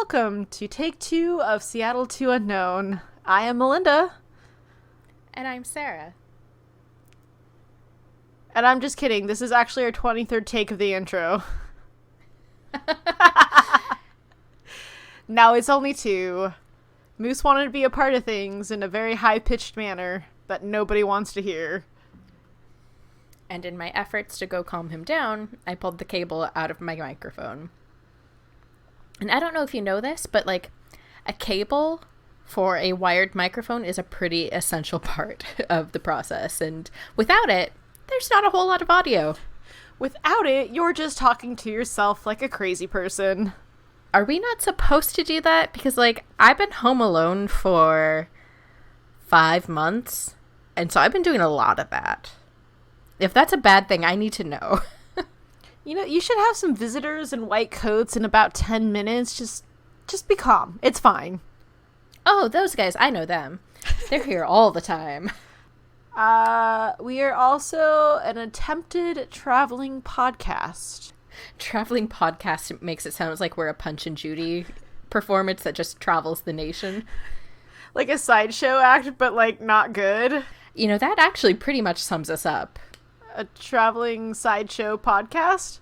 welcome to Take 2 of Seattle to Unknown. I am Melinda. And I'm Sarah. And I'm just kidding. This is actually our 23rd take of the intro. Now it's only 2. Moose wanted to be a part of things in a very high-pitched manner that nobody wants to hear. And in my efforts to go calm him down, I pulled the cable out of my microphone. And I don't know if you know this, but like a cable for a wired microphone is a pretty essential part of the process. And without it, there's not a whole lot of audio. Without it, you're just talking to yourself like a crazy person. Are we not supposed to do that? Because like I've been home alone for 5 months. And so I've been doing a lot of that. If that's a bad thing, I need to know. You know, you should have some visitors in white coats in about 10 minutes. Just be calm. It's fine. Oh, those guys, I know them. They're here all the time. We are also an attempted traveling podcast. Traveling podcast makes it sound like we're a Punch and Judy performance that just travels the nation. Like a sideshow act, but like not good. You know, that actually pretty much sums us up. A traveling sideshow podcast?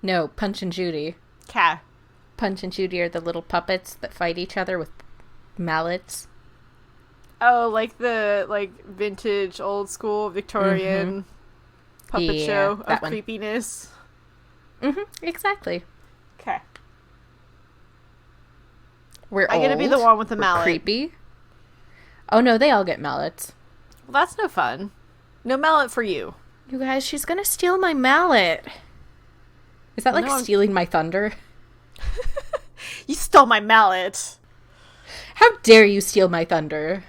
No, Punch and Judy. Okay. Punch and Judy are the little puppets that fight each other with mallets. Oh, like the vintage, old school Victorian puppet show of creepiness. Exactly. Okay. I'm gonna be the one with the mallet. Creepy. Oh no, they all get mallets. Well, that's no fun. No mallet for you. You guys, she's gonna steal my mallet. Is that stealing my thunder? You stole my mallet. How dare you steal my thunder?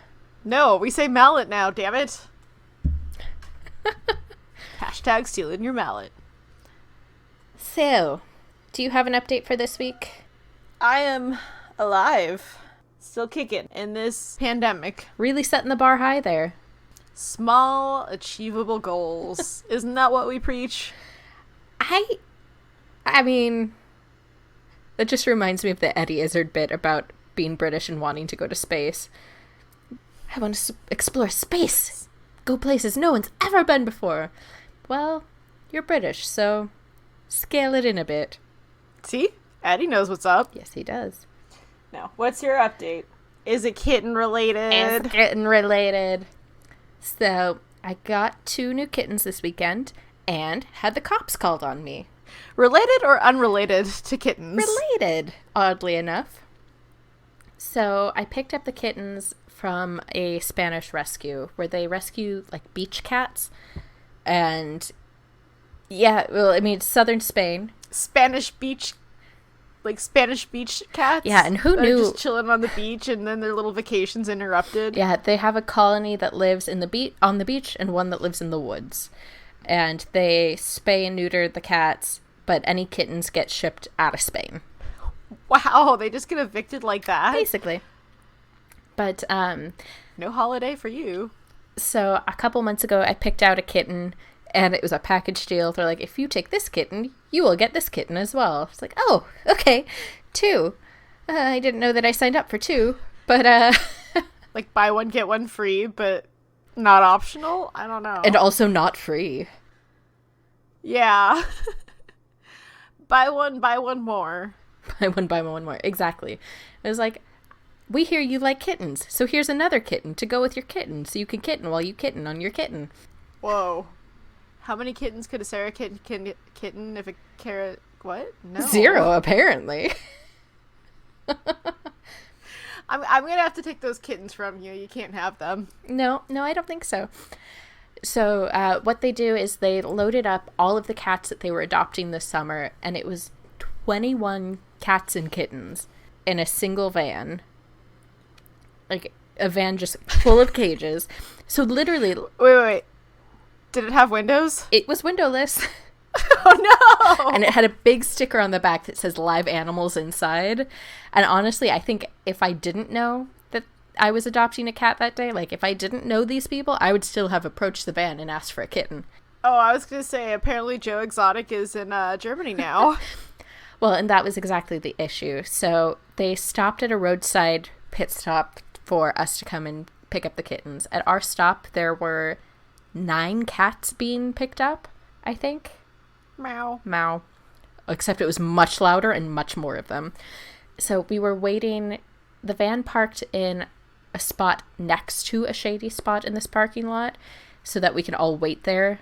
No, we say mallet now, damn it. Hashtag stealing your mallet. So, do you have an update for this week? I am alive. Still kicking in this pandemic. Really setting the bar high there. Small, achievable goals. Isn't that what we preach? I mean, that just reminds me of the Eddie Izzard bit about being British and wanting to go to space. I want to explore space. Go places no one's ever been before. Well, you're British, so scale it in a bit. See? Eddie knows what's up. Yes, he does. Now, what's your update? Is it kitten related? It's kitten related. So, I got 2 new kittens this weekend and had the cops called on me. Related or unrelated to kittens? Related, oddly enough. So, I picked up the kittens from a Spanish rescue where they rescue, like, beach cats. And, yeah, well, I mean, southern Spain. Spanish beach cats? Yeah, and who knew? Just chilling on the beach and then their little vacations interrupted. Yeah, they have a colony that lives on the beach and one that lives in the woods. And they spay and neuter the cats, but any kittens get shipped out of Spain. Wow, they just get evicted like that? Basically. But, no holiday for you. So, a couple months ago, I picked out a kitten, and it was a package deal. They're like, if you take this kitten, you will get this kitten as well. It's like, oh, okay, 2. I didn't know that I signed up for 2, but, like, buy one, get one free, but not optional? I don't know. And also not free. Yeah. Buy one more. Buy one more. Exactly. It was like, we hear you like kittens, so here's another kitten to go with your kitten, so you can kitten while you kitten on your kitten. Whoa. How many kittens could a Sarah kitten if a carrot... What? No. 0, apparently. I'm gonna have to take those kittens from you. You can't have them. No, I don't think so. So what they do is they loaded up all of the cats that they were adopting this summer, and it was 21 cats and kittens in a single van. Like, a van just full of cages. So literally... Wait. Did it have windows? It was windowless. Oh, no! And it had a big sticker on the back that says live animals inside. And honestly, I think if I didn't know that I was adopting a cat that day, like, if I didn't know these people, I would still have approached the van and asked for a kitten. Oh, I was going to say, apparently Joe Exotic is in Germany now. Well, and that was exactly the issue. So they stopped at a roadside pit stop for us to come and pick up the kittens. At our stop, there were 9 cats being picked up, I think. Meow. Except it was much louder and much more of them. So we were waiting. The van parked in a spot next to a shady spot in this parking lot so that we could all wait there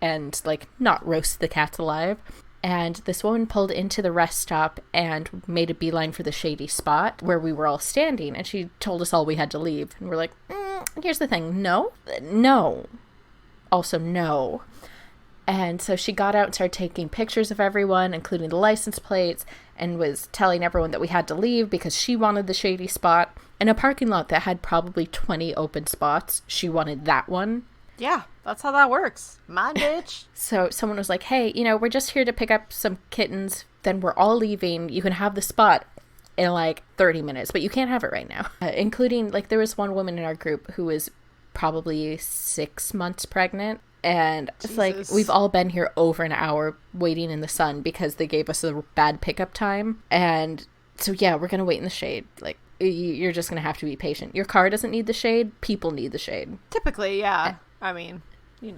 and, like, not roast the cats alive. And this woman pulled into the rest stop and made a beeline for the shady spot where we were all standing. And she told us all we had to leave. And we're like, here's the thing. No. Also, no. And so she got out and started taking pictures of everyone, including the license plates, and was telling everyone that we had to leave because she wanted the shady spot. In a parking lot that had probably 20 open spots, she wanted that one. Yeah, that's how that works. Mine, bitch. So someone was like, hey, we're just here to pick up some kittens. Then we're all leaving. You can have the spot in like 30 minutes, but you can't have it right now. Including, like, there was one woman in our group who was probably 6 months pregnant. And it's like, we've all been here over an hour waiting in the sun because they gave us a bad pickup time. And so, yeah, we're going to wait in the shade. Like, you're just going to have to be patient. Your car doesn't need the shade. People need the shade. Typically, yeah. I mean,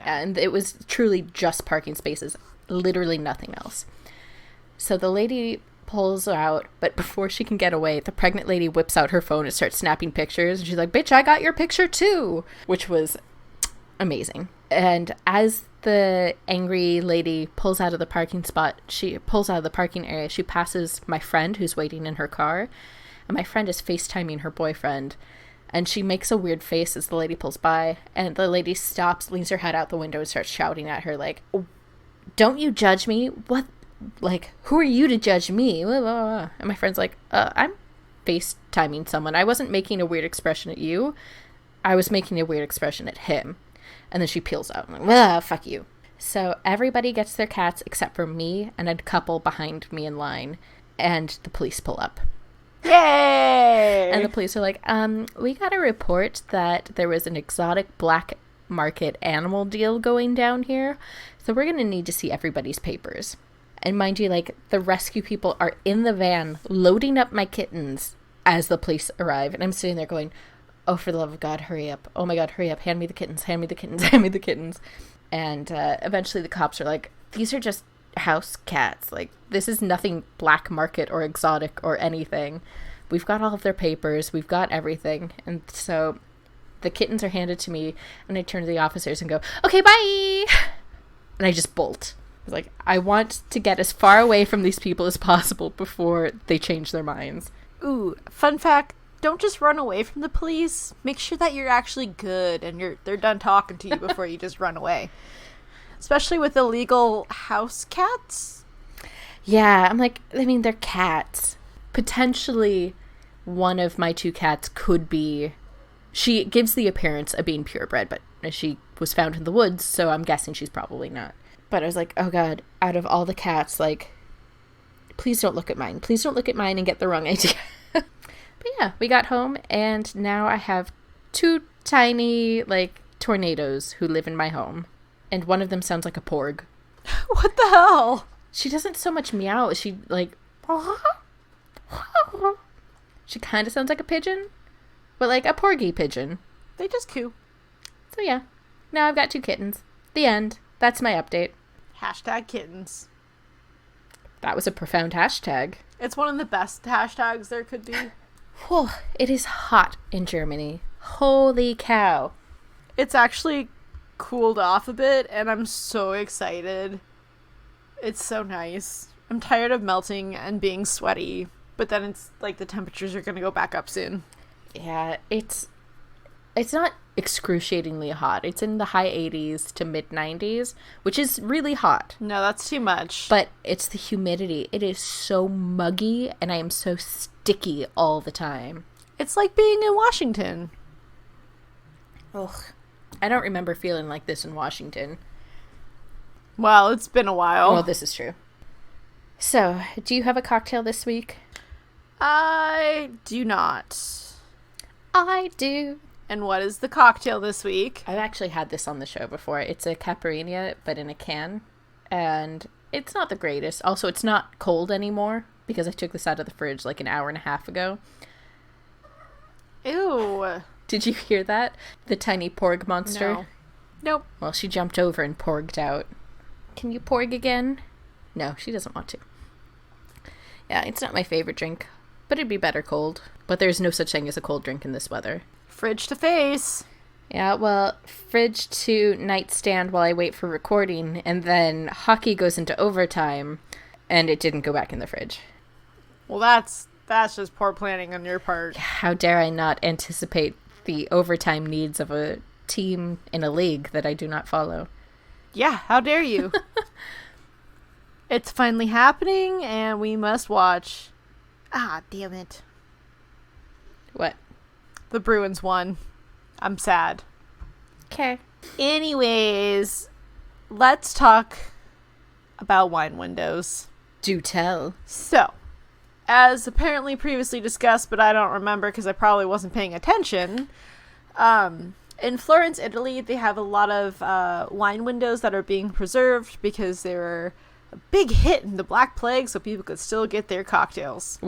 And it was truly just parking spaces. Literally nothing else. So the lady pulls out, but before she can get away, the pregnant lady whips out her phone and starts snapping pictures. And she's like, bitch, I got your picture too. Which was amazing. And as the angry lady pulls out of the parking spot, she pulls out of the parking area, she passes my friend who's waiting in her car. And my friend is FaceTiming her boyfriend. And she makes a weird face as the lady pulls by. And the lady stops, leans her head out the window and starts shouting at her like, don't you judge me? What? Like, who are you to judge me? And my friend's like, I'm FaceTiming someone. I wasn't making a weird expression at you. I was making a weird expression at him. And then she peels out. I'm like, fuck you. So everybody gets their cats except for me and a couple behind me in line. And the police pull up. Yay! And the police are like, we got a report that there was an exotic black market animal deal going down here. So we're going to need to see everybody's papers. And mind you, like, the rescue people are in the van loading up my kittens as the police arrive. And I'm sitting there going, oh, for the love of God, hurry up. Oh my God, hurry up. Hand me the kittens. Hand me the kittens. Hand me the kittens. And eventually the cops are like, these are just house cats. Like, this is nothing black market or exotic or anything. We've got all of their papers. We've got everything. And so the kittens are handed to me, and I turn to the officers and go, okay, bye. And I just bolt. I was like, I want to get as far away from these people as possible before they change their minds. Ooh, fun fact. Don't just run away from the police. Make sure that you're actually good and they're done talking to you before you just run away. Especially with illegal house cats. Yeah, I'm like, I mean, they're cats. Potentially one of my 2 cats could be, she gives the appearance of being purebred, but she was found in the woods, so I'm guessing she's probably not. But I was like, oh God, out of all the cats, like, please don't look at mine. Please don't look at mine and get the wrong idea. But yeah, we got home, and now I have 2 tiny, like, tornadoes who live in my home. And one of them sounds like a porg. What the hell? She doesn't so much meow. She, like, she kind of sounds like a pigeon, but like a porgy pigeon. They just coo. So yeah, now I've got 2 kittens. The end. That's my update. Hashtag kittens. That was a profound hashtag. It's one of the best hashtags there could be. Whew, it is hot in Germany. Holy cow. It's actually cooled off a bit, and I'm so excited. It's so nice. I'm tired of melting and being sweaty, but then it's like the temperatures are going to go back up soon. Yeah, it's not excruciatingly hot. It's in the high 80s to mid 90s, which is really hot. No, that's too much. But it's the humidity. It is so muggy, and I am so sticky all the time. It's like being in Washington. Ugh. I don't remember feeling like this in Washington. Well, it's been a while. Well, this is true. So, do you have a cocktail this week? I do not. I do. And what is the cocktail this week? I've actually had this on the show before. It's a caipirinha, but in a can. And it's not the greatest. Also, it's not cold anymore, because I took this out of the fridge like an hour and a half ago. Ew. Did you hear that? The tiny porg monster? No. Nope. Well, she jumped over and porged out. Can you porg again? No, she doesn't want to. Yeah, it's not my favorite drink, but it'd be better cold. But there's no such thing as a cold drink in this weather. Fridge to face. Yeah, well, fridge to nightstand while I wait for recording, and then hockey goes into overtime, and it didn't go back in the fridge. Well, that's just poor planning on your part. How dare I not anticipate the overtime needs of a team in a league that I do not follow? Yeah, how dare you? It's finally happening, and we must watch. Ah, damn it. What? The Bruins won. I'm sad. Okay. Anyways, let's talk about wine windows. Do tell. So, as apparently previously discussed, but I don't remember because I probably wasn't paying attention, in Florence, Italy, they have a lot of wine windows that are being preserved because they were a big hit in the Black Plague, so people could still get their cocktails.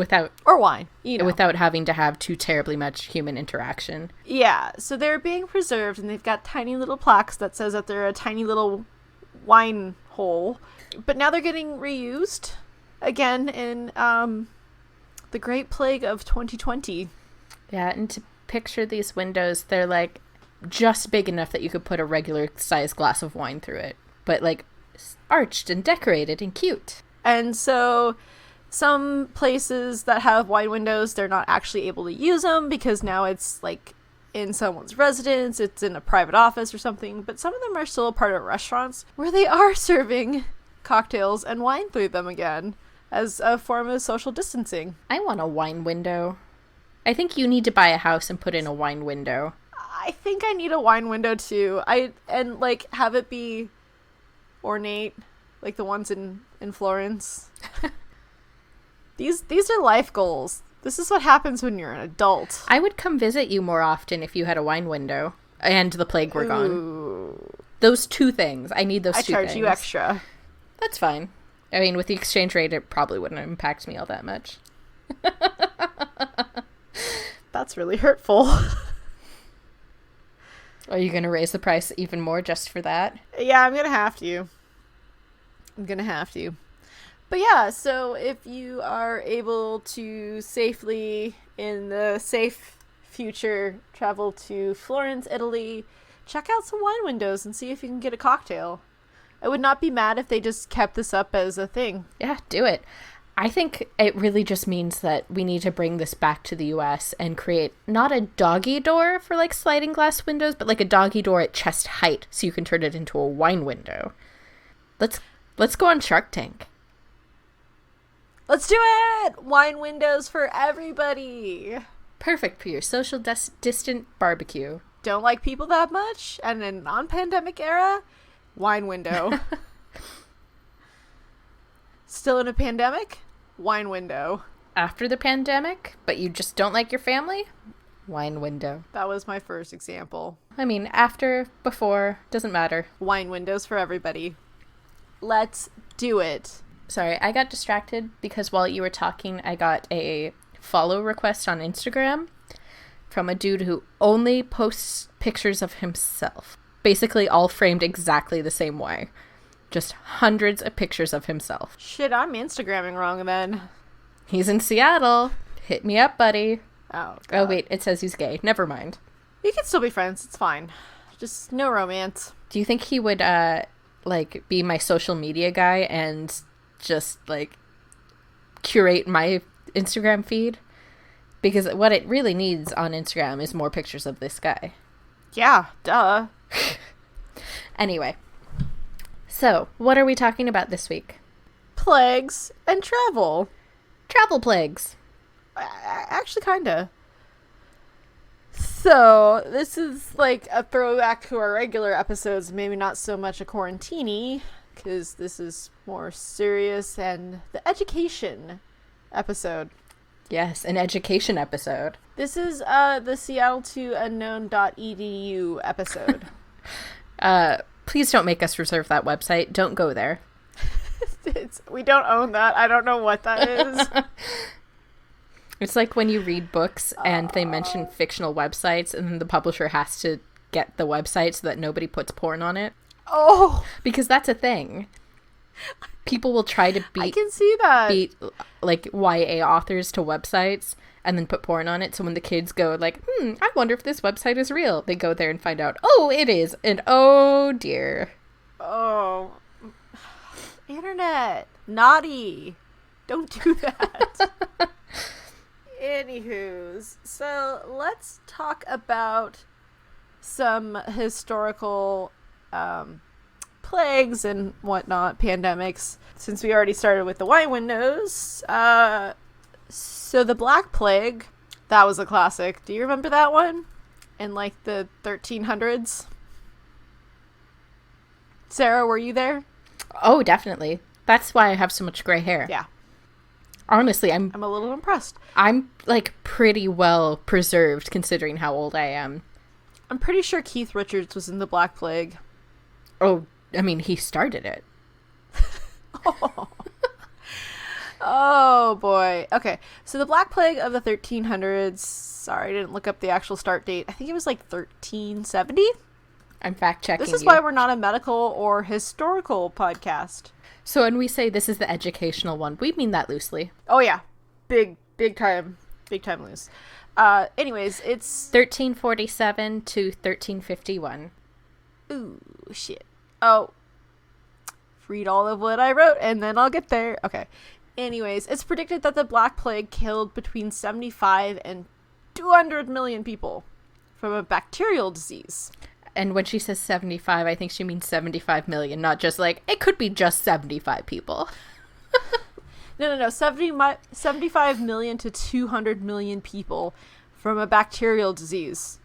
Or wine, you know. Without having to have too terribly much human interaction. Yeah, so they're being preserved, and they've got tiny little plaques that says that they're a tiny little wine hole. But now they're getting reused again in the Great Plague of 2020. Yeah, and to picture these windows, they're like just big enough that you could put a regular sized glass of wine through it. But like arched and decorated and cute. And so some places that have wine windows, they're not actually able to use them because now it's like in someone's residence, it's in a private office or something, but some of them are still a part of restaurants where they are serving cocktails and wine through them again as a form of social distancing. I want a wine window. I think you need to buy a house and put in a wine window. I think I need a wine window too. And like have it be ornate, like the ones in Florence. These are life goals. This is what happens when you're an adult. I would come visit you more often if you had a wine window and the plague were gone. Ooh. Those two things. I need those two things. I charge you extra. That's fine. I mean, with the exchange rate, it probably wouldn't impact me all that much. That's really hurtful. Are you going to raise the price even more just for that? Yeah, I'm going to have to. But yeah, so if you are able to safely, in the safe future, travel to Florence, Italy, check out some wine windows and see if you can get a cocktail. I would not be mad if they just kept this up as a thing. Yeah, do it. I think it really just means that we need to bring this back to the US and create not a doggy door for like sliding glass windows, but like a doggy door at chest height so you can turn it into a wine window. Let's go on Shark Tank. Let's do it! Wine windows for everybody. Perfect for your social distant barbecue. Don't like people that much? And in a non-pandemic era, wine window. Still in a pandemic? Wine window. After the pandemic, but you just don't like your family? Wine window. That was my first example. I mean, after, before, doesn't matter. Wine windows for everybody. Let's do it. Sorry, I got distracted because while you were talking, I got a follow request on Instagram from a dude who only posts pictures of himself. Basically all framed exactly the same way. Just hundreds of pictures of himself. Shit, I'm Instagramming wrong then. He's in Seattle. Hit me up, buddy. Oh, God. Oh, wait, it says he's gay. Never mind. We can still be friends. It's fine. Just no romance. Do you think he would, be my social media guy and just, curate my Instagram feed? Because what it really needs on Instagram is more pictures of this guy. Yeah, duh. Anyway. So, what are we talking about this week? Plagues and travel. Travel plagues. Actually, kinda. So, this is like a throwback to our regular episodes, maybe not so much a quarantini, because this is more serious and the education episode. Yes, an education episode. This is the Seattle to Unknown.edu episode. Please don't make us reserve that website. Don't go there. We don't own that. I don't know what that is. It's like when you read books and they mention fictional websites and then the publisher has to get the website so that nobody puts porn on it. Oh, Because that's a thing. People will try to I can see that. beat like YA authors to websites and then put porn on it. So when the kids go like, I wonder if this website is real, they go there and find out, oh, it is. And oh dear. Oh, internet, naughty. Don't do that. Anywho's, so let's talk about some historical plagues and whatnot, pandemics, since we already started with the wine windows. So the Black Plague, that was a classic. Do you remember that one? In like the 1300s? Sarah, were you there? Oh, definitely. That's why I have so much gray hair. Yeah. Honestly, I'm a little impressed. like pretty well preserved considering how old I am. I'm pretty sure Keith Richards was in the Black Plague. Oh, I mean, he started it. Oh boy. Okay. So the Black Plague of the 1300s. Sorry, I didn't look up the actual start date. I think it was like 1370. I'm fact checking. This is why we're not a medical or historical podcast. So when we say this is the educational one, we mean that loosely. Oh yeah. Big time loose. Anyways, it's 1347 to 1351. ooh, shit. Oh. Read all of what I wrote and then I'll get there. Okay. Anyways, it's predicted that the Black Plague killed between 75 and 200 million people from a bacterial disease. And when she says 75, I think she means 75 million, not just like, it could be just 75 people. No. 75 million to 200 million people from a bacterial disease.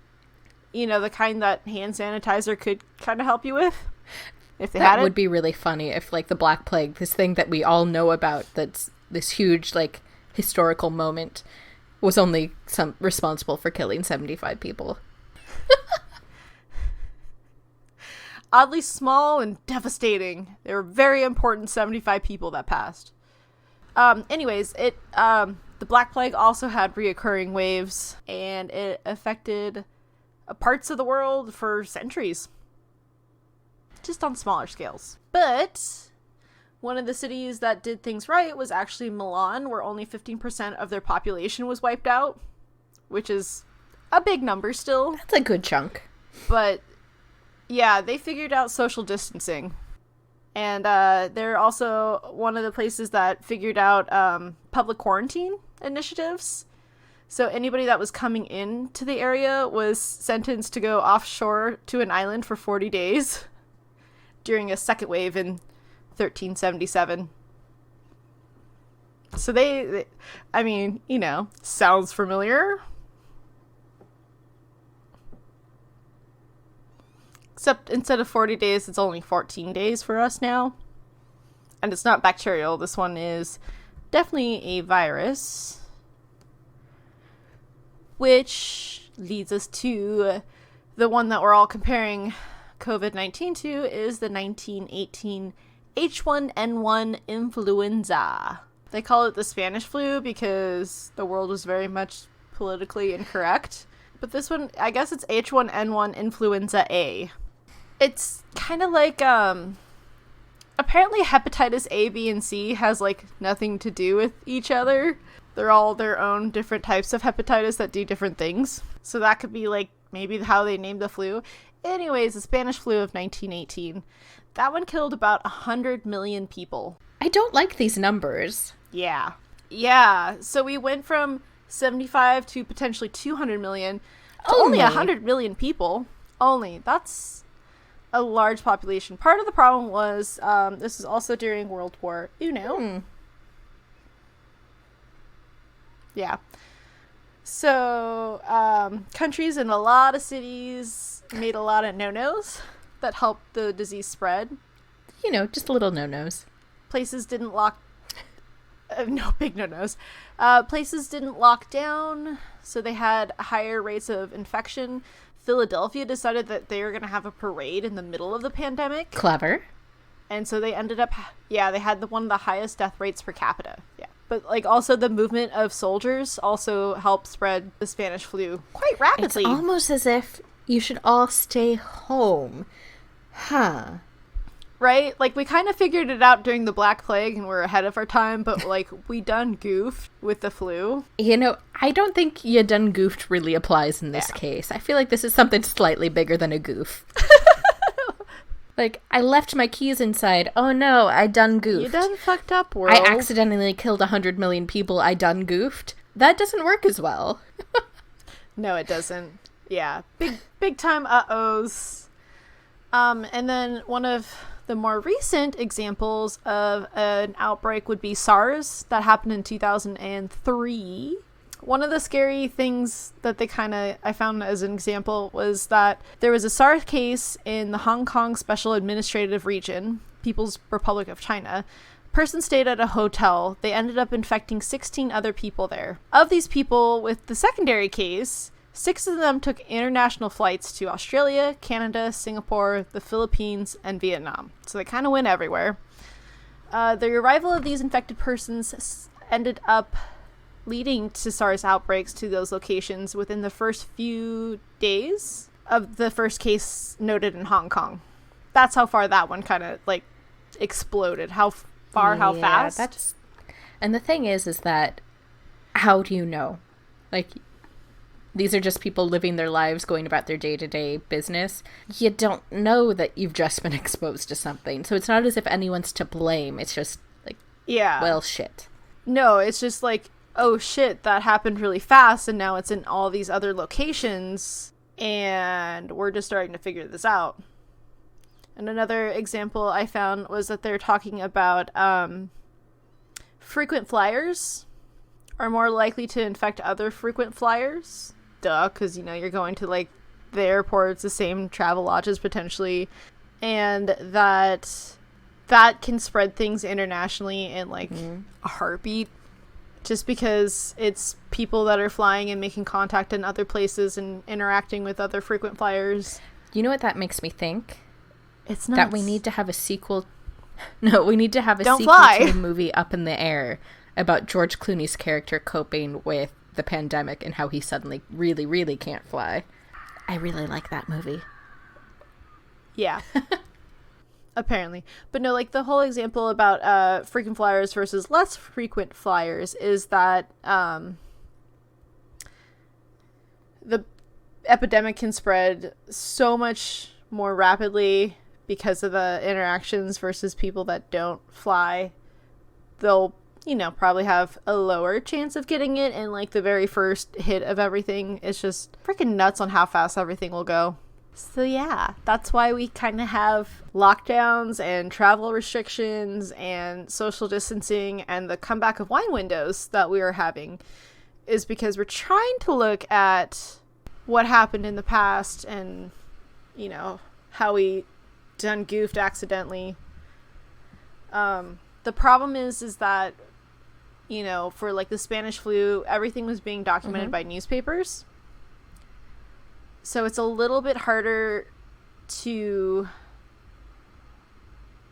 You know, the kind that hand sanitizer could kind of help you with. If they had it. That would be really funny if, like, the Black Plague, this thing that we all know about, that's this huge, like, historical moment, was only responsible for killing 75 people. Oddly small and devastating. They were very important 75 people that passed. Anyways, the Black Plague also had reoccurring waves, and it affected parts of the world for centuries. Just on smaller scales. But one of the cities that did things right was actually Milan, where only 15% of their population was wiped out, which is a big number still. That's a good chunk. But yeah, they figured out social distancing. And they're also one of the places that figured out public quarantine initiatives. So anybody that was coming into the area was sentenced to go offshore to an island for 40 days during a second wave in 1377. So they I mean, you know, sounds familiar. Except instead of 40 days, it's only 14 days for us now. And it's not bacterial. This one is definitely a virus. Which leads us to the one that we're all comparing COVID-19 to is the 1918 H1N1 influenza. They call it the Spanish flu because the world was very much politically incorrect. But this one, I guess it's H1N1 influenza A. It's kind of like, apparently hepatitis A, B, and C has, like, nothing to do with each other. They're all their own different types of hepatitis that do different things. So that could be, like, maybe how they named the flu. Anyways, the Spanish flu of 1918. That one killed about 100 million people. I don't like these numbers. Yeah. Yeah. So we went from 75 to potentially 200 million to only 100 million people. Only. That's a large population. Part of the problem was this is also during World War Uno. Yeah. So countries and a lot of cities made a lot of no-nos that helped the disease spread. You know, just little no-nos. Places didn't lock... no, big no-nos. Places didn't lock down, so they had higher rates of infection. Philadelphia decided that they were going to have a parade in the middle of the pandemic. Clever. And so they ended up, they had one of the highest death rates per capita. Yeah. But, like, also the movement of soldiers also helped spread the Spanish flu quite rapidly. It's almost as if you should all stay home. Huh. Right? Like, we kind of figured it out during the Black Plague and we're ahead of our time, but, like, we done goofed with the flu. You know, I don't think "you done goofed" really applies in this case. I feel like this is something slightly bigger than a goof. Like, I left my keys inside. Oh no, I done goofed. You done fucked up, world. I accidentally killed 100 million people. I done goofed. That doesn't work as well. No, it doesn't. Yeah. Big time uh-ohs. And then one of the more recent examples of an outbreak would be SARS that happened in 2003. One of the scary things that I found as an example was that there was a SARS case in the Hong Kong Special Administrative Region, People's Republic of China. Person stayed at a hotel. They ended up infecting 16 other people there. Of these people with the secondary case, 6 of them took international flights to Australia, Canada, Singapore, the Philippines, and Vietnam. So they kind of went everywhere. The arrival of these infected persons ended up leading to SARS outbreaks to those locations within the first few days of the first case noted in Hong Kong. That's how far that one kind of, like, exploded. How fast? And the thing is that, how do you know? Like, these are just people living their lives, going about their day-to-day business. You don't know that you've just been exposed to something. So it's not as if anyone's to blame. It's just, like, well, shit. No, it's just like, oh shit, that happened really fast, and now it's in all these other locations, and we're just starting to figure this out. And another example I found was that they're talking about frequent flyers are more likely to infect other frequent flyers. Duh, because, you know, you're going to, like, the airports, the same travel lodges potentially, and that can spread things internationally in, like, a heartbeat. Just because it's people that are flying and making contact in other places and interacting with other frequent flyers. You know what that makes me think? It's nuts. That we need to have a sequel. No, we need to have a Don't sequel fly. to the movie Up in the Air about George Clooney's character coping with the pandemic and how he suddenly really, really can't fly. I really like that movie. Yeah. Apparently. But no, like, the whole example about frequent flyers versus less frequent flyers is that the epidemic can spread so much more rapidly because of the interactions versus people that don't fly. They'll, you know, probably have a lower chance of getting it in, like, the very first hit of everything. It's just freaking nuts on how fast everything will go. So yeah, that's why we kind of have lockdowns and travel restrictions and social distancing and the comeback of wine windows that we are having, is because we're trying to look at what happened in the past and, you know, how we done goofed accidentally. The problem is that, you know, for, like, the Spanish flu, everything was being documented by newspapers. So it's a little bit harder to,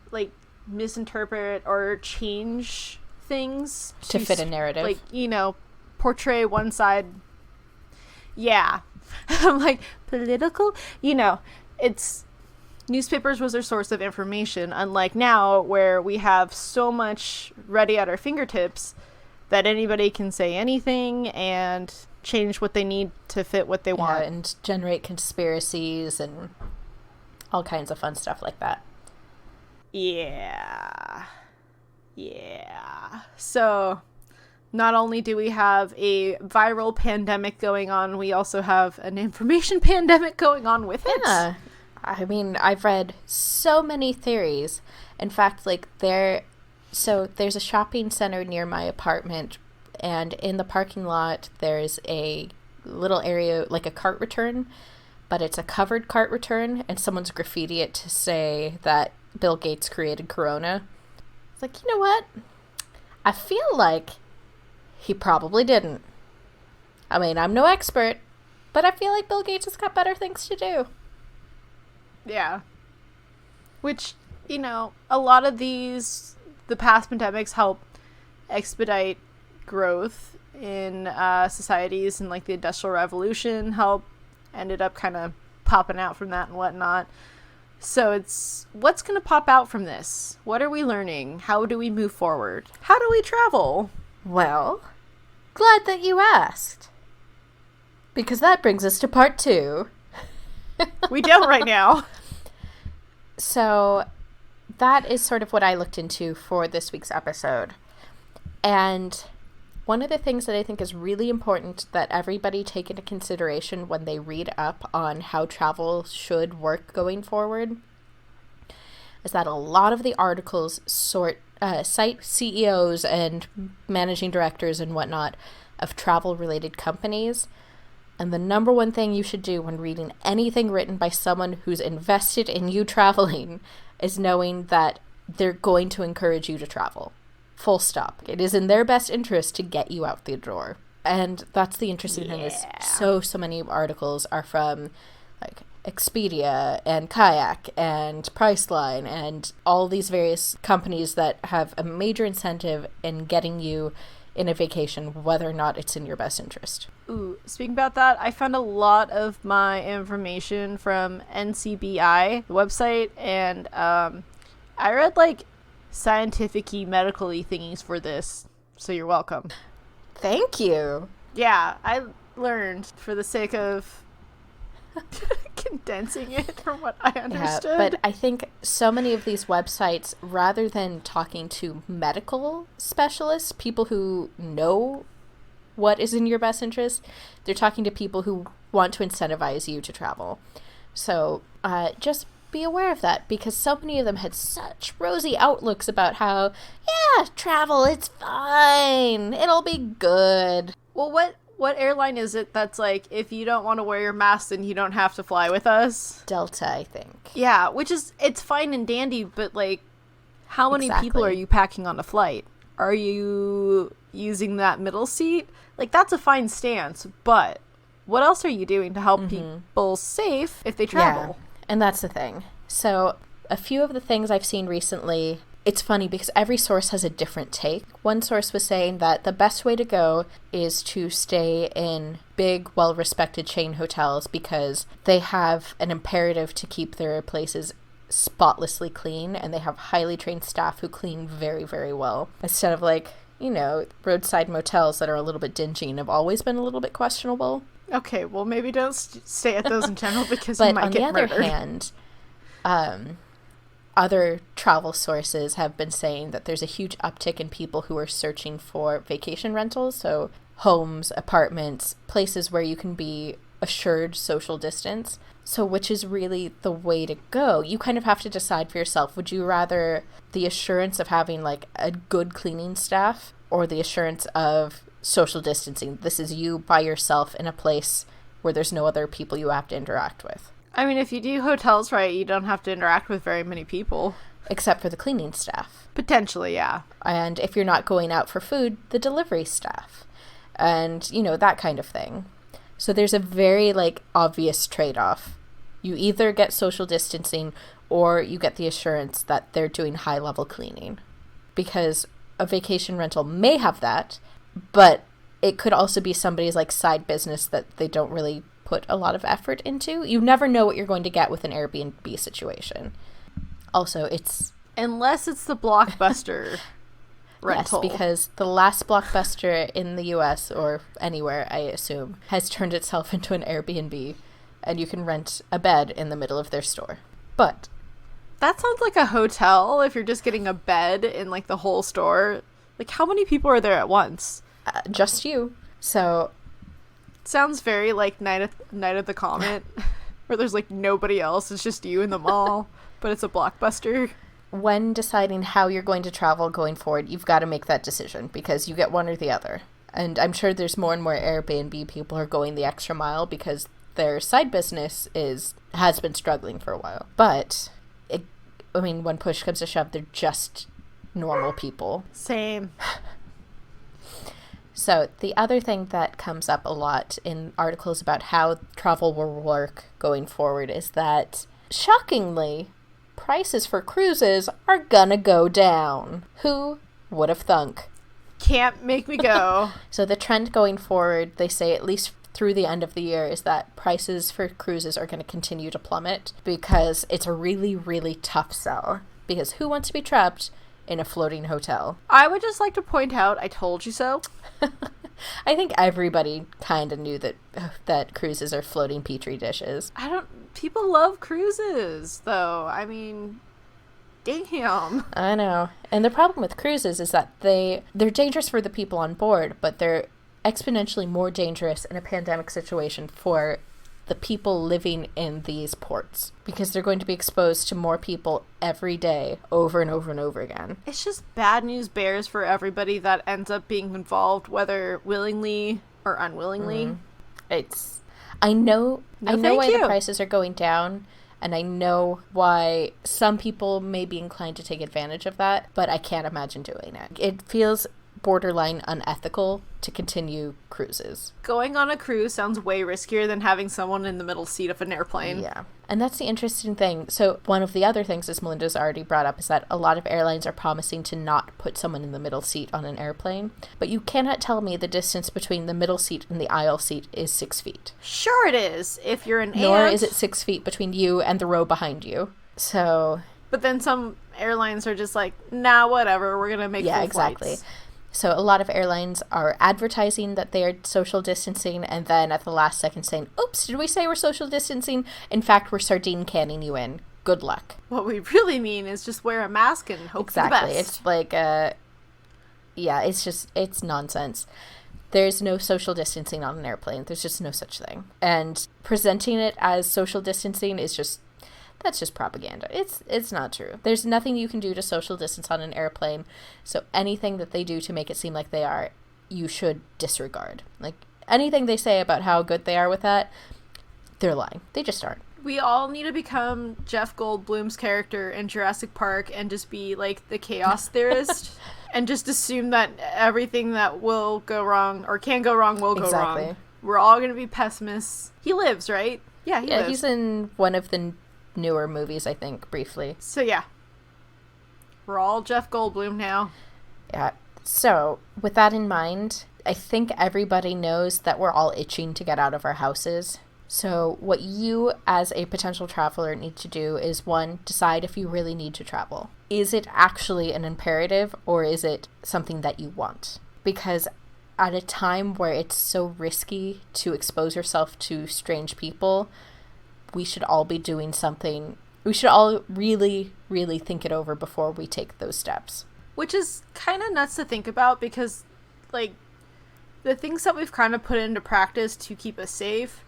like, misinterpret or change things To fit a narrative. Like, you know, portray one side. Yeah. I'm like, political? You know, it's, newspapers was their source of information, unlike now where we have so much ready at our fingertips that anybody can say anything and change what they need to fit what they want. And generate conspiracies and all kinds of fun stuff like that. Yeah. So, not only do we have a viral pandemic going on, we also have an information pandemic going on with it. Yeah. I mean, I've read so many theories. In fact, like, there's a shopping center near my apartment, and in the parking lot there's a little area, like a cart return, but it's a covered cart return, and someone's graffiti it to say that Bill Gates created Corona. It's like, you know what? I feel like he probably didn't. I mean, I'm no expert, but I feel like Bill Gates has got better things to do. Yeah. Which, a lot of the past pandemics help expedite growth in societies, and like the Industrial Revolution ended up kind of popping out from that and whatnot. So it's what's going to pop out from this? What are we learning? How do we move forward? How do we travel? Well, glad that you asked. Because that brings us to part 2. We don't right now. So that is sort of what I looked into for this week's episode. And one of the things that I think is really important that everybody take into consideration when they read up on how travel should work going forward is that a lot of the articles cite CEOs and managing directors and whatnot of travel-related companies. And the number one thing you should do when reading anything written by someone who's invested in you traveling is knowing that they're going to encourage you to travel. Full stop. It is in their best interest to get you out the door. And that's the interesting thing is so many articles are from like Expedia and Kayak and Priceline and all these various companies that have a major incentive in getting you in a vacation, whether or not it's in your best interest. Ooh, speaking about that, I found a lot of my information from NCBI, the website, and I read like scientific-y, medical-y thingies for this, so you're welcome. Thank you. Yeah, I learned for the sake of condensing it from what I understood. Yeah, but I think so many of these websites, rather than talking to medical specialists, people who know what is in your best interest, they're talking to people who want to incentivize you to travel. So just be aware of that, because so many of them had such rosy outlooks about how, yeah, travel, it's fine, it'll be good. Well, what airline is it that's like, if you don't want to wear your mask, then you don't have to fly with us? Delta, I think. Yeah, which is, it's fine and dandy, but like, how many Exactly. people are you packing on a flight? Are you using that middle seat? Like, that's a fine stance, but what else are you doing to help people safe if they travel? Yeah, and that's the thing. So a few of the things I've seen recently, it's funny because every source has a different take. One source was saying that the best way to go is to stay in big, well-respected chain hotels because they have an imperative to keep their places spotlessly clean, and they have highly trained staff who clean very, very well. Instead of like, roadside motels that are a little bit dingy and have always been a little bit questionable. Okay, well, maybe don't stay at those in general because But you might get murdered. on the other hand, other travel sources have been saying that there's a huge uptick in people who are searching for vacation rentals, so homes, apartments, places where you can be assured social distance. So which is really the way to go? You kind of have to decide for yourself. Would you rather the assurance of having like a good cleaning staff or the assurance of social distancing? This is you by yourself in a place where there's no other people you have to interact with. I mean, if you do hotels right, you don't have to interact with very many people. Except for the cleaning staff. Potentially, yeah. And if you're not going out for food, the delivery staff. And, that kind of thing. So there's a very, obvious trade-off. You either get social distancing or you get the assurance that they're doing high-level cleaning. Because a vacation rental may have that, but it could also be somebody's, side business that they don't really put a lot of effort into. You never know what you're going to get with an Airbnb situation. Also, it's... Unless it's the Blockbuster rental. Yes, because the last Blockbuster in the US, or anywhere, I assume, has turned itself into an Airbnb, and you can rent a bed in the middle of their store. But... that sounds like a hotel if you're just getting a bed in, the whole store. How many people are there at once? Just you. So... sounds very Night of the Comet, where there's nobody else, it's just you in the mall, but it's a Blockbuster. When deciding how you're going to travel going forward, you've got to make that decision because you get one or the other. And I'm sure there's more and more Airbnb people are going the extra mile because their side business has been struggling for a while. But when push comes to shove, they're just normal people. Same. So the other thing that comes up a lot in articles about how travel will work going forward is that, shockingly, prices for cruises are gonna go down. Who would have thunk? Can't make me go. So the trend going forward, they say at least through the end of the year, is that prices for cruises are going to continue to plummet because it's a really, really tough sell. Because who wants to be trapped in a floating hotel? I would just like to point out, I told you so. I think everybody kind of knew that cruises are floating petri dishes. People love cruises, though. I mean, damn. I know. And the problem with cruises is that they're dangerous for the people on board, but they're exponentially more dangerous in a pandemic situation for the people living in these ports, because they're going to be exposed to more people every day over and over and over again. It's just bad news bears for everybody that ends up being involved, whether willingly or unwillingly. I know why you. the prices are going down, and I know why some people may be inclined to take advantage of that, but I can't imagine doing it. It feels borderline unethical to continue cruises. Going on a cruise sounds way riskier than having someone in the middle seat of an airplane. Yeah. And that's the interesting thing. So one of the other things, as Melinda's already brought up, is that a lot of airlines are promising to not put someone in the middle seat on an airplane. But you cannot tell me the distance between the middle seat and the aisle seat is 6 feet. Sure it is. If you're an Nor ant. is it 6 feet between you and the row behind you. So... But then some airlines are just like, nah, whatever, we're going to make full exactly. flights. So a lot of airlines are advertising that they are social distancing, and then at the last second saying, oops, did we say we're social distancing? In fact, we're sardine canning you in. Good luck. What we really mean is just wear a mask and hope for the Exactly. best. It's like, it's nonsense. There's no social distancing on an airplane. There's just no such thing. And presenting it as social distancing is that's just propaganda. It's not true. There's nothing you can do to social distance on an airplane. So anything that they do to make it seem like they are, you should disregard. Like, anything they say about how good they are with that, they're lying. They just aren't. We all need to become Jeff Goldblum's character in Jurassic Park and just be like the chaos theorist and just assume that everything that will go wrong or can go wrong will go wrong. We're all going to be pessimists. He lives, right? Yeah, he lives. He's in one of the newer movies, I think, briefly. So yeah, we're all Jeff Goldblum now. Yeah. So with that in mind, I think everybody knows that we're all itching to get out of our houses. So what you as a potential traveler need to do is, one, decide if you really need to travel. Is it actually an imperative, or is it something that you want? Because at a time where it's so risky to expose yourself to strange people, we should all be doing something. We should all really, really think it over before we take those steps. Which is kind of nuts to think about because, like, the things that we've kind of put into practice to keep us safe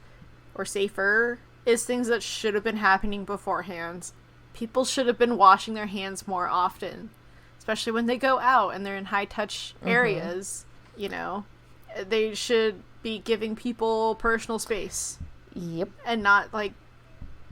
or safer is things that should have been happening beforehand. People should have been washing their hands more often, especially when they go out and they're in high-touch areas, you know. They should be giving people personal space. Yep. And not, like,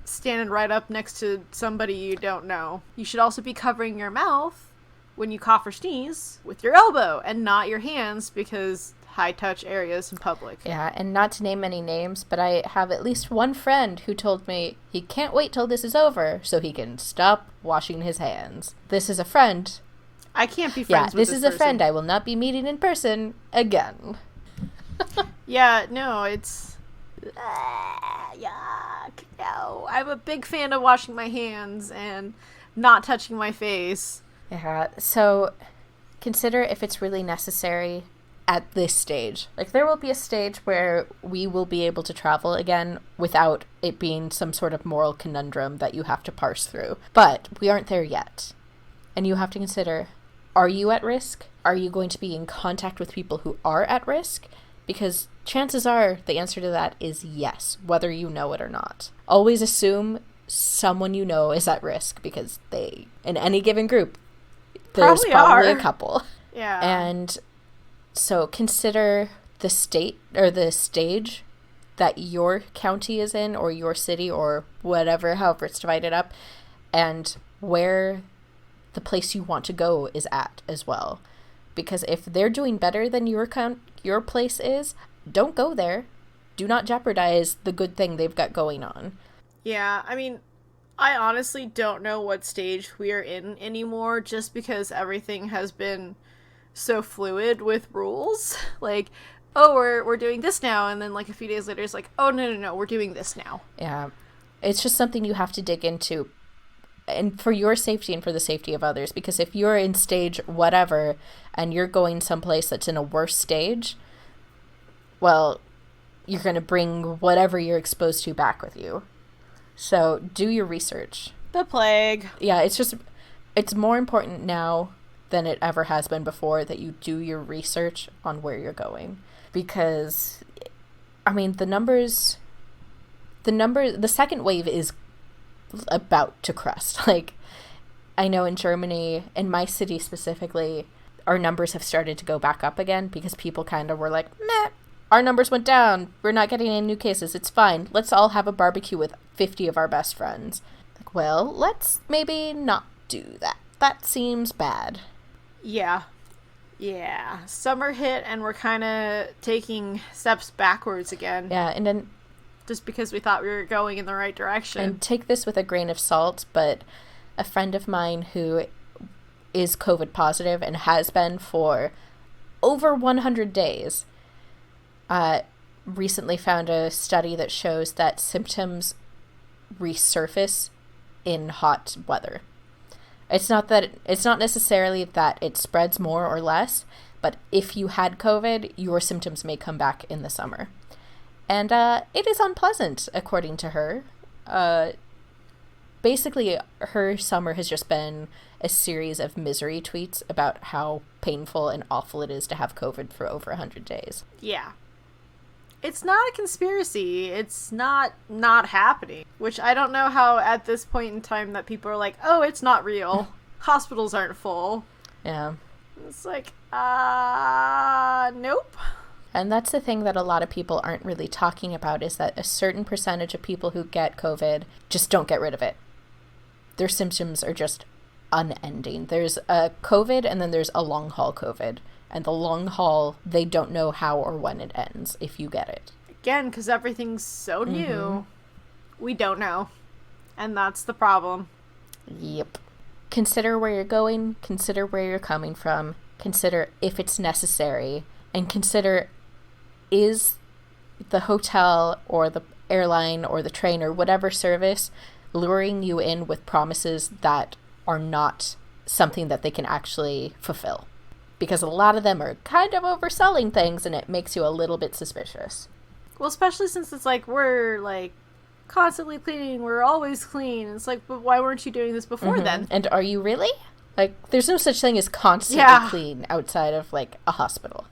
standing right up next to somebody you don't know. You should also be covering your mouth when you cough or sneeze with your elbow and not your hands, because high-touch areas in public. Yeah, and not to name any names, but I have at least one friend who told me he can't wait till this is over so he can stop washing his hands. This is a friend. I can't be friends with this this is person. a friend I will not be meeting in person again. Yeah, no, it's... yuck. No. I'm a big fan of washing my hands and not touching my face. Yeah, so consider if it's really necessary at this stage. Like, there will be a stage where we will be able to travel again without it being some sort of moral conundrum that you have to parse through. But we aren't there yet. And you have to consider, are you at risk? Are you going to be in contact with people who are at risk? Because chances are the answer to that is yes, whether you know it or not. Always assume someone you know is at risk, because in any given group, there's probably a couple. Yeah. And so consider the state or the stage that your county is in, or your city, or whatever, however it's divided up, and where the place you want to go is at as well. Because if they're doing better than your place is, don't go there. Do not jeopardize the good thing they've got going on. Yeah, I mean, I honestly don't know what stage we are in anymore, just because everything has been so fluid with rules. Like, oh, we're doing this now, and then like a few days later, it's like, oh no, we're doing this now. Yeah, it's just something you have to dig into, and for your safety and for the safety of others. Because if you're in stage whatever, and you're going someplace that's in a worse stage, well, you're going to bring whatever you're exposed to back with you. So do your research. The plague. Yeah, it's more important now than it ever has been before that you do your research on where you're going. Because, I mean, the second wave is about to crest. Like, I know in Germany, in my city specifically, our numbers have started to go back up again because people kind of were like, meh, our numbers went down. We're not getting any new cases. It's fine. Let's all have a barbecue with 50 of our best friends. Like, well, let's maybe not do that. That seems bad. Yeah. Summer hit and we're kind of taking steps backwards again. Yeah, and then... just because we thought we were going in the right direction. And take this with a grain of salt, but a friend of mine who is COVID positive and has been for over 100 days recently found a study that shows that symptoms resurface in hot weather. It's not necessarily that it spreads more or less, but if you had COVID, your symptoms may come back in the summer. And it is unpleasant, according to her. Basically, her summer has just been a series of misery tweets about how painful and awful it is to have COVID for over 100 days. Yeah. It's not a conspiracy. It's not happening. Which I don't know how at this point in time that people are like, oh, it's not real. Hospitals aren't full. Yeah. It's like, nope. And that's the thing that a lot of people aren't really talking about, is that a certain percentage of people who get COVID just don't get rid of it. Their symptoms are just unending. There's a COVID and then there's a long haul COVID. And the long haul, they don't know how or when it ends if you get it. Again, because everything's so new, we don't know. And that's the problem. Yep. Consider where you're going. Consider where you're coming from. Consider if it's necessary. And consider, is the hotel or the airline or the train or whatever service luring you in with promises that are not something that they can actually fulfill? Because a lot of them are kind of overselling things, and it makes you a little bit suspicious. Well, especially since it's like, we're like constantly cleaning, we're always clean. It's like, but why weren't you doing this before then? And are you really? Like, there's no such thing as constantly clean outside of like a hospital.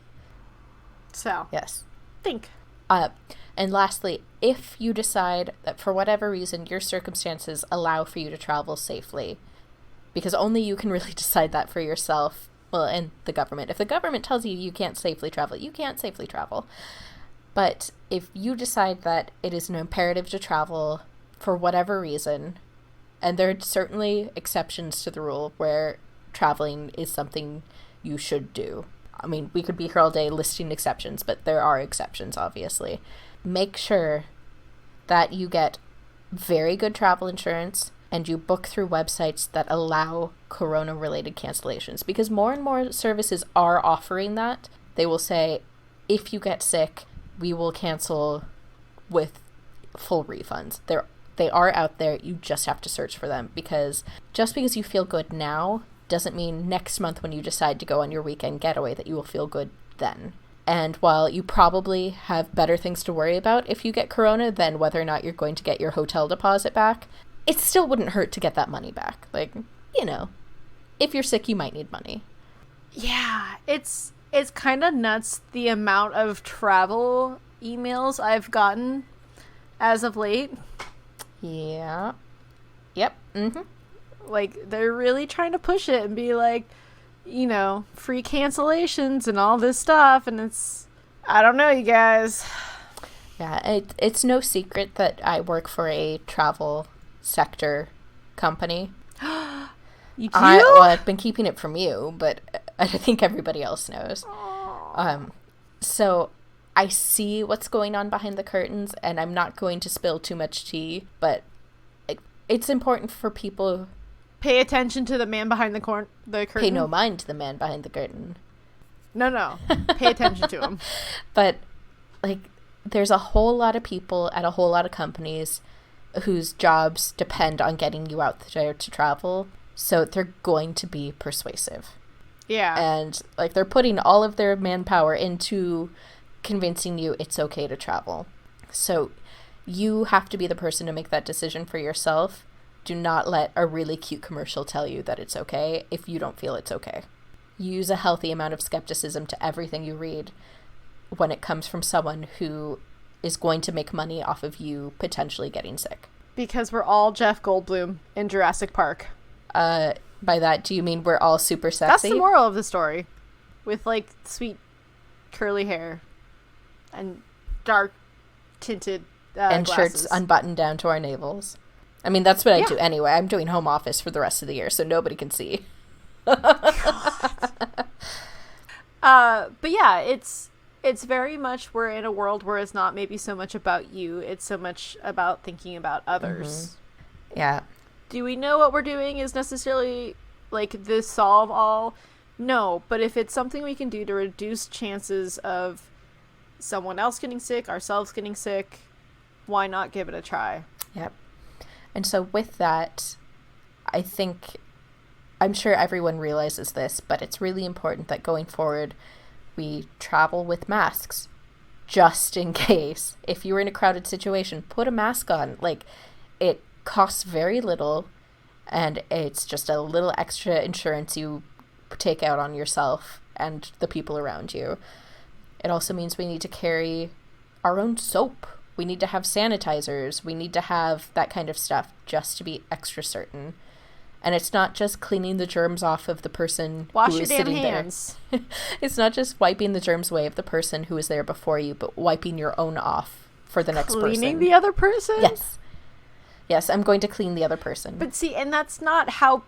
So, yes. Think. And lastly, if you decide that for whatever reason your circumstances allow for you to travel safely, because only you can really decide that for yourself, well, and the government. If the government tells you you can't safely travel, you can't safely travel. But if you decide that it is an imperative to travel for whatever reason, and there are certainly exceptions to the rule where traveling is something you should do. I mean, we could be here all day listing exceptions, but there are exceptions, obviously. Make sure that you get very good travel insurance and you book through websites that allow corona-related cancellations, because more and more services are offering that. They will say, if you get sick, we will cancel with full refunds. They are out there. You just have to search for them, because just because you feel good now doesn't mean next month when you decide to go on your weekend getaway that you will feel good then. And while you probably have better things to worry about if you get corona than whether or not you're going to get your hotel deposit back, it still wouldn't hurt to get that money back. Like, you know, if you're sick, you might need money. Yeah, it's kind of nuts the amount of travel emails I've gotten as of late. Yeah. Yep. Mm-hmm. Like, they're really trying to push it and be like, you know, free cancellations and all this stuff, and it's, I don't know, you guys. Yeah, it's no secret that I work for a travel sector company. You do? I've been keeping it from you, but I think everybody else knows. So I see what's going on behind the curtains, and I'm not going to spill too much tea, but it's important for people. Pay attention to the man behind the curtain. Pay no mind to the man behind the curtain. No. Pay attention to him. But, like, there's a whole lot of people at a whole lot of companies whose jobs depend on getting you out there to travel. So they're going to be persuasive. Yeah. And, like, they're putting all of their manpower into convincing you it's okay to travel. So you have to be the person to make that decision for yourself. Do not let a really cute commercial tell you that it's okay if you don't feel it's okay. Use a healthy amount of skepticism to everything you read when it comes from someone who is going to make money off of you potentially getting sick. Because we're all Jeff Goldblum in Jurassic Park. By that, do you mean we're all super sexy? That's the moral of the story. With, like, sweet curly hair and dark tinted and glasses. shirts unbuttoned down to our navels. I mean, that's what I do anyway. I'm doing home office for the rest of the year, so nobody can see. But yeah, it's very much, we're in a world where it's not maybe so much about you, it's so much about thinking about others. Yeah. Do we know what we're doing is necessarily, like, the solve all? No, but if it's something we can do to reduce chances of someone else getting sick, ourselves getting sick, why not give it a try? Yep. And so with that, I'm sure everyone realizes this, but it's really important that going forward, we travel with masks, just in case. If you're in a crowded situation, put a mask on. Like, it costs very little, and it's just a little extra insurance you take out on yourself and the people around you. It also means we need to carry our own soap. We need to have sanitizers. We need to have that kind of stuff just to be extra certain. And it's not just cleaning the germs off of the person Wash who your is damn sitting hands. there. It's not just wiping the germs away of the person who was there before you, but wiping your own off for the next person. Cleaning the other person? Yes. Yes, I'm going to clean the other person. But see, and that's not how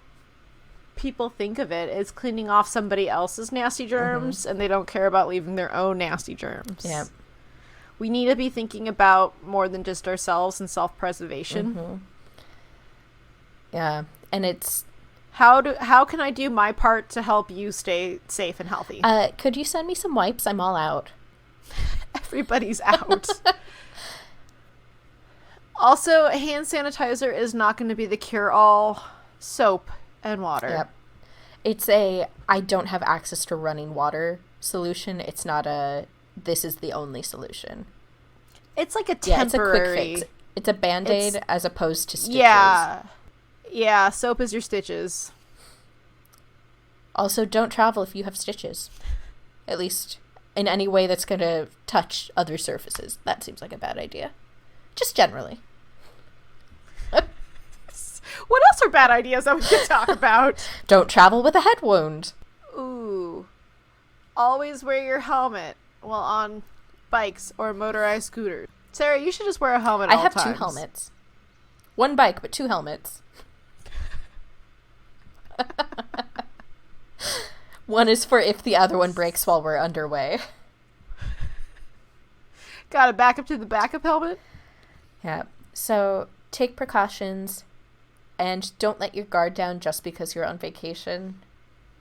people think of it. It's cleaning off somebody else's nasty germs, and they don't care about leaving their own nasty germs. Yeah. We need to be thinking about more than just ourselves and self-preservation. Yeah, and it's... How can I do my part to help you stay safe and healthy? Could you send me some wipes? I'm all out. Everybody's out. Also, hand sanitizer is not going to be the cure-all. Soap and water. Yep. It's I don't have access to running water solution. It's not this is the only solution. It's like a temporary... Yeah, it's a quick fix. It's a Band-Aid as opposed to stitches. Yeah, soap is your stitches. Also, don't travel if you have stitches. At least in any way that's going to touch other surfaces. That seems like a bad idea. Just generally. What else are bad ideas that we could talk about? Don't travel with a head wound. Ooh. Always wear your helmet while on bikes or motorized scooters. Sarah, you should just wear a helmet all I have times. 2 helmets. 1 bike, but 2 helmets. One is for if the other one breaks while we're underway. Got a backup to the backup helmet? Yeah. So take precautions and don't let your guard down just because you're on vacation.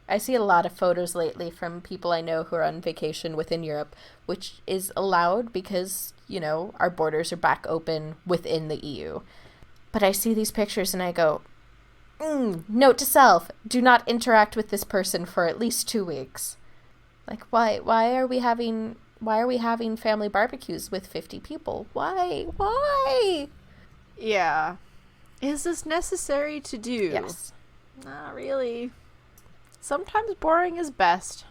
I see a lot of photos lately from people I know who are on vacation within Europe, which is allowed because, you know, our borders are back open within the EU. But I see these pictures and I go, note to self, do not interact with this person for at least 2 weeks. Like, why are we having family barbecues with 50 people? Why? Yeah. Is this necessary to do? Yes. Not really. Sometimes boring is best.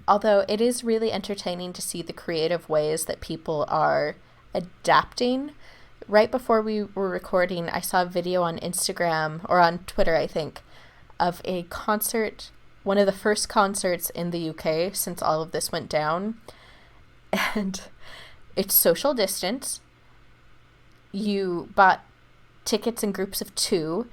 Although it is really entertaining to see the creative ways that people are adapting. Right before we were recording, I saw a video on Instagram, or on Twitter, I think, of a concert, one of the first concerts in the UK since all of this went down. And it's social distance. You bought tickets in groups of 2,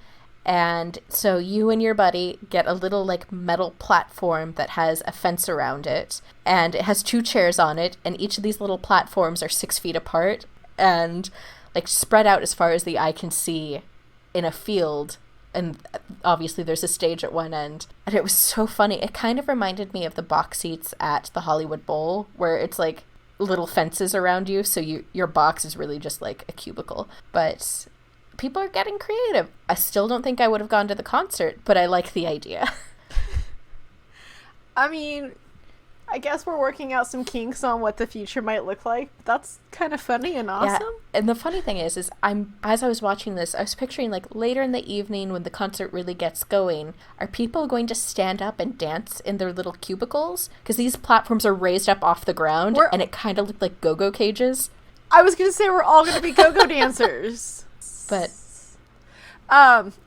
and so you and your buddy get a little like metal platform that has a fence around it, and it has 2 chairs on it, and each of these little platforms are 6 feet apart and like spread out as far as the eye can see in a field, and obviously there's a stage at one end. And it was so funny. It kind of reminded me of the box seats at the Hollywood Bowl, where it's like little fences around you, so your box is really just like a cubicle. But people are getting creative. I still don't think I would have gone to the concert, but I like the idea. I mean, I guess we're working out some kinks on what the future might look like. That's kind of funny and awesome. Yeah. And the funny thing is as I was watching this, I was picturing like later in the evening when the concert really gets going, are people going to stand up and dance in their little cubicles? Because these platforms are raised up off the ground, and it kind of looked like go-go cages. I was going to say we're all going to be go-go dancers. But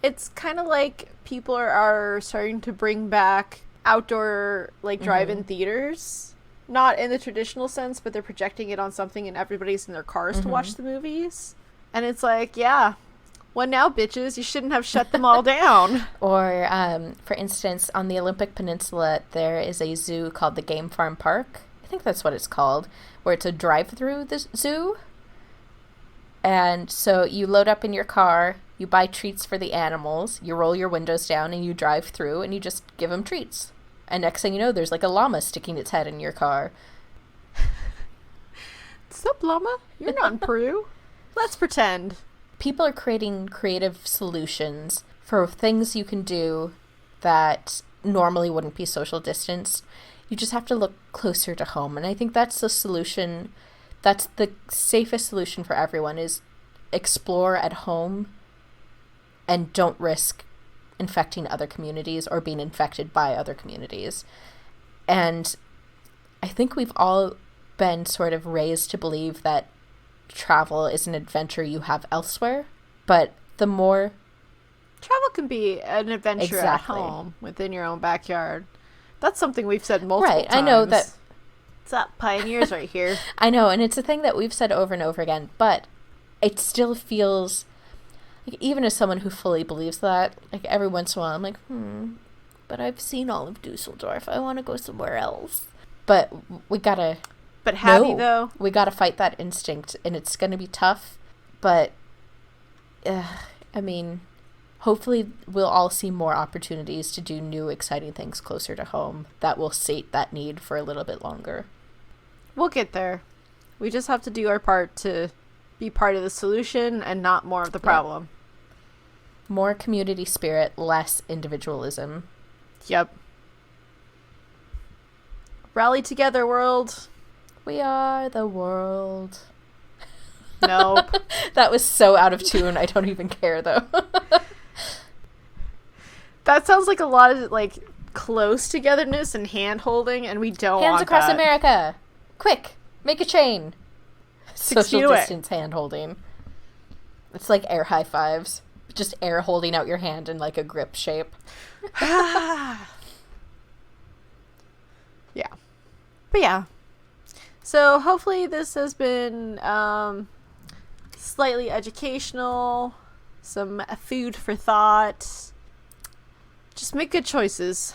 it's kind of like people are starting to bring back outdoor like drive-in theaters, not in the traditional sense, but they're projecting it on something and everybody's in their cars to watch the movies, and it's like, yeah, what now, bitches? You shouldn't have shut them all down. Or for instance, on the Olympic Peninsula there is a zoo called the Game Farm Park, I think that's what it's called, where it's a drive-through the zoo. And so you load up in your car, you buy treats for the animals, you roll your windows down and you drive through and you just give them treats. And next thing you know, there's like a llama sticking its head in your car. Sup, llama? You're not in Peru. Let's pretend. People are creating creative solutions for things you can do that normally wouldn't be social distanced. You just have to look closer to home. And I think that's the solution. That's the safest solution for everyone, is explore at home and don't risk infecting other communities or being infected by other communities. And I think we've all been sort of raised to believe that travel is an adventure you have elsewhere, but the more... Travel can be an adventure at home within your own backyard. That's something we've said multiple times. I know that. What's up, pioneers right here? I know, and it's a thing that we've said over and over again, but it still feels, like, even as someone who fully believes that, like, every once in a while I'm like, but I've seen all of Dusseldorf. I want to go somewhere else. But we gotta... But have you, though? We gotta fight that instinct, and it's gonna be tough, but, I mean, hopefully we'll all see more opportunities to do new, exciting things closer to home that will sate that need for a little bit longer. We'll get there. We just have to do our part to be part of the solution and not more of the problem. Yeah. More community spirit, less individualism. Yep. Rally together, world. We are the world. Nope. That was so out of tune. I don't even care, though. That sounds like a lot of, like, close togetherness and hand-holding, and we don't Hands want across that. America. Quick. Make a chain. 6 feet Social away. distance hand-holding. It's like air high fives. Just air holding out your hand in, like, a grip shape. Yeah. But yeah. So hopefully this has been slightly educational, some food for thought. Just make good choices.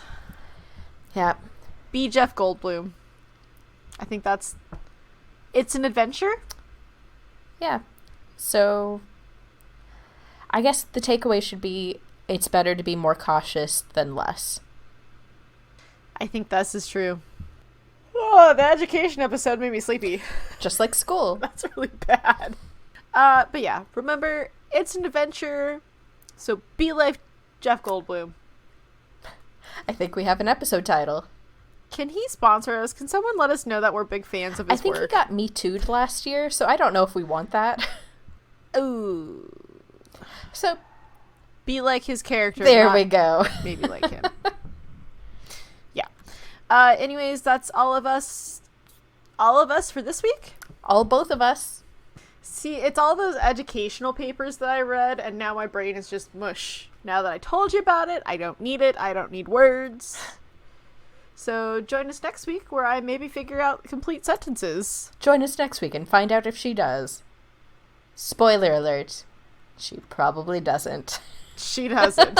Yeah. Be Jeff Goldblum. I think it's an adventure. Yeah. So I guess the takeaway should be it's better to be more cautious than less. I think this is true. Oh, the education episode made me sleepy. Just like school. That's really bad. But yeah, remember, it's an adventure. So be like Jeff Goldblum. I think we have an episode title. Can he sponsor us? Can someone let us know that we're big fans of his work? I think he got Me Too'd last year, so I don't know if we want that. Ooh. So, be like his character. There we go. Maybe like him. Yeah. Anyways, that's all of us for this week. Both of us. See, it's all those educational papers that I read, and now my brain is just mush. Now that I told you about it, I don't need it. I don't need words. So join us next week where I maybe figure out complete sentences. Join us next week and find out if she does. Spoiler alert. She probably doesn't. She doesn't.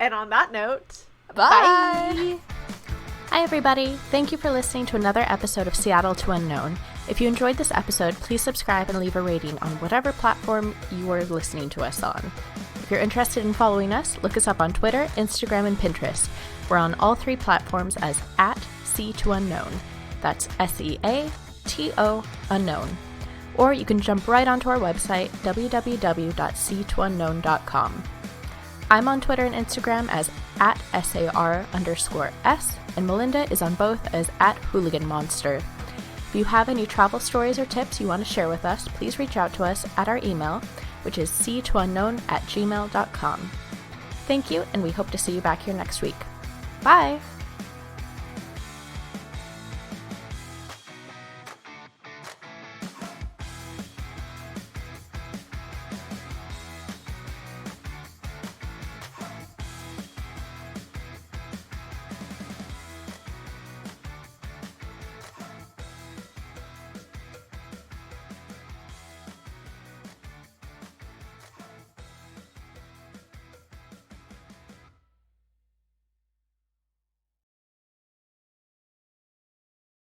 And on that note, bye. Bye. Hi, everybody. Thank you for listening to another episode of Seattle to Unknown. If you enjoyed this episode, please subscribe and leave a rating on whatever platform you are listening to us on. If you're interested in following us, look us up on Twitter, Instagram, and Pinterest. We're on all 3 platforms as @SeaToUnknown. That's SEATO unknown. Or you can jump right onto our website, www.seatounknown.com. I'm on Twitter and Instagram as @SAR_S, and Melinda is on both as @HooliganMonster. If you have any travel stories or tips you want to share with us, please reach out to us at our email, which is seatounknown@gmail.com. Thank you, and we hope to see you back here next week. Bye!